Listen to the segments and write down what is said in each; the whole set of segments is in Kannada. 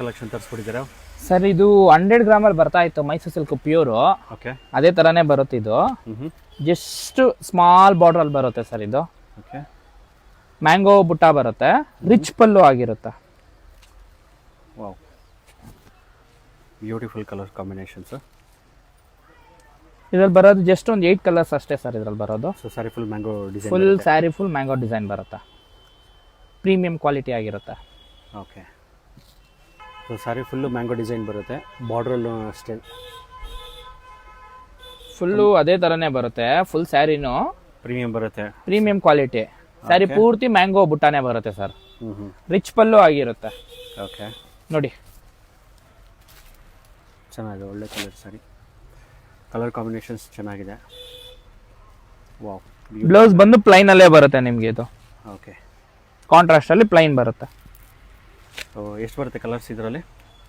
ಕಲೆಕ್ಷನ್ ತರಿಸ್ಬಿಟ್ಟಿದ್ದೀರಾ ಸರ್ ಇದು 100 ಗ್ರಾಮಲ್ಲಿ ಬರ್ತಾ ಇತ್ತು ಮೈಸೂರು ಸಿಲ್ಕ್ ಪ್ಯೂರು. ಓಕೆ, ಅದೇ ಥರನೇ ಬರುತ್ತೆ ಇದು. ಜಸ್ಟ್ ಸ್ಮಾಲ್ ಬಾರ್ಡ್ರಲ್ಲಿ ಬರುತ್ತೆ ಸರ್ ಇದು. ಓಕೆ, ಮ್ಯಾಂಗೋ ಬುಟ್ಟ ಬರುತ್ತೆ, ರಿಚ್ ಪಲ್ಲು ಆಗಿರುತ್ತೆ. Wow, beautiful colour combinations. ಇದ್ರಲ್ಲಿ ಬರೋದು ಜಸ್ಟ್ ಒಂದು 8 ಕಲರ್ಸ್ ಅಷ್ಟೇ ಸರ್ ಇದ್ರಲ್ಲಿ ಬರೋದು. So sorry full mango design, full sari full mango design ಬರುತ್ತೆ, ಪ್ರೀಮಿಯಂ ಕ್ವಾಲಿಟಿ ಆಗಿರುತ್ತೆ. Okay, so sorry full mango design ಬರುತ್ತೆ, ಬಾರ್ಡ್ರಲ್ಲೂ ಅಷ್ಟೇ ಫುಲ್ಲು ಅದೇ ಥರನೇ ಬರುತ್ತೆ. ಫುಲ್ ಸ್ಯಾರಿನೂ ಪ್ರೀಮಿಯಂ ಬರುತ್ತೆ, ಪ್ರೀಮಿಯಂ ಕ್ವಾಲಿಟಿ. ಸ್ಯಾರಿ ಪೂರ್ತಿ ಮ್ಯಾಂಗೋ ಬುಟ್ಟಾನೇ ಬರುತ್ತೆ ಸರ್. ರಿಚ್ ಪಲ್ಲು ಆಗಿರುತ್ತೆ. ಓಕೆ, ನೋಡಿ ಚೆನ್ನಾಗಿದೆ, ಒಳ್ಳೆ ಕಲರ್ ಸಾರಿ, ಕಲರ್ ಕಾಂಬಿನೇಷನ್ಸ್ ಚೆನ್ನಾಗಿದೆ. ವಾವ್, ಬ್ಲೌಸ್ ಬಂದು ಪ್ಲೈನ್ ಅಲ್ಲೇ ಬರುತ್ತೆ ನಿಮಗೆ. ಇದು ಓಕೆ, ಕಾಂಟ್ರಾಸ್ಟ್ ಅಲ್ಲಿ ಪ್ಲೈನ್ ಬರುತ್ತೆ. ಸೊ ಎಷ್ಟು ಬರುತ್ತೆ ಕಲರ್ಸ್ ಇದರಲ್ಲಿ?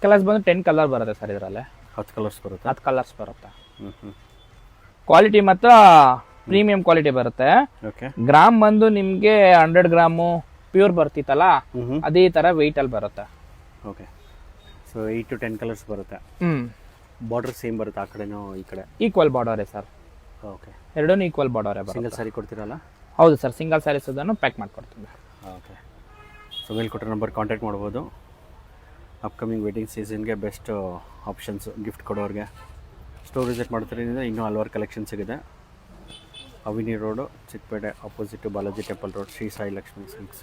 ಕಲರ್ಸ್ ಬಂದು 10 ಕಲರ್ ಬರುತ್ತೆ ಸರ್ ಇದರಲ್ಲಿ. 10 ಕಲರ್ಸ್ ಬರುತ್ತೆ. 10 ಕಲರ್ಸ್ ಬರುತ್ತೆ. ಕ್ವಾಲಿಟಿ ಮಾತ್ರ ಪ್ರೀಮಿಯಂ ಕ್ವಾಲಿಟಿ ಬರುತ್ತೆ. ಓಕೆ, ಗ್ರಾಮ್ ಬಂದು ನಿಮಗೆ 100 ಗ್ರಾಮು ಪ್ಯೂರ್ ಬರ್ತಿತ್ತಲ್ಲ, ಅದೇ ತರ ವೆಯ್ಟ್ ಅಲ್ಲಿ ಬರುತ್ತೆ. ಓಕೆ, ಸೊ 8 to 10 ಕಲರ್ಸ್ ಬರುತ್ತೆ. ಬಾರ್ಡರ್ ಸೇಮ್ ಬರುತ್ತೆ ಆ ಕಡೆನೂ ಈ ಕಡೆ? ಈಕ್ವಲ್ ಬಾರ್ಡರೇ ಸರ್. ಓಕೆ, ಎರಡೂ ಈಕ್ವಲ್ ಬಾರ್ಡರೇ ಬರುತ್ತೆ. ಸಿಂಗಲ್ ಸಾರಿ ಕೊಡ್ತೀರಲ್ಲ? ಹೌದು ಸರ್, ಸಿಂಗಲ್ ಸ್ಯಾರೀಸ್ ಅದನ್ನು ಪ್ಯಾಕ್ ಮಾಡಿಕೊಡ್ತೀವಿ. ಓಕೆ, ಸೊ ಮೇಲೆ ಕೊಟ್ಟರೆ ನಂಬರ್ ಕಾಂಟ್ಯಾಕ್ಟ್ ಮಾಡ್ಬೋದು. ಅಪ್ಕಮಿಂಗ್ ವೆಡ್ಡಿಂಗ್ ಸೀಸನ್ಗೆ ಬೆಸ್ಟ್ ಆಪ್ಷನ್ಸ್ ಗಿಫ್ಟ್ ಕೊಡೋರಿಗೆ. ಸ್ಟೋರ್ ವಿಸಿಟ್ ಮಾಡ್ತಿರೋದ್ರಿಂದ ಇನ್ನೂ ಹಲವಾರು ಕಲೆಕ್ಷನ್ ಸಿಗಿದೆ. Avenue road, Chickpet, opposite Balaji temple road, Shri Sai Lakshmi silks.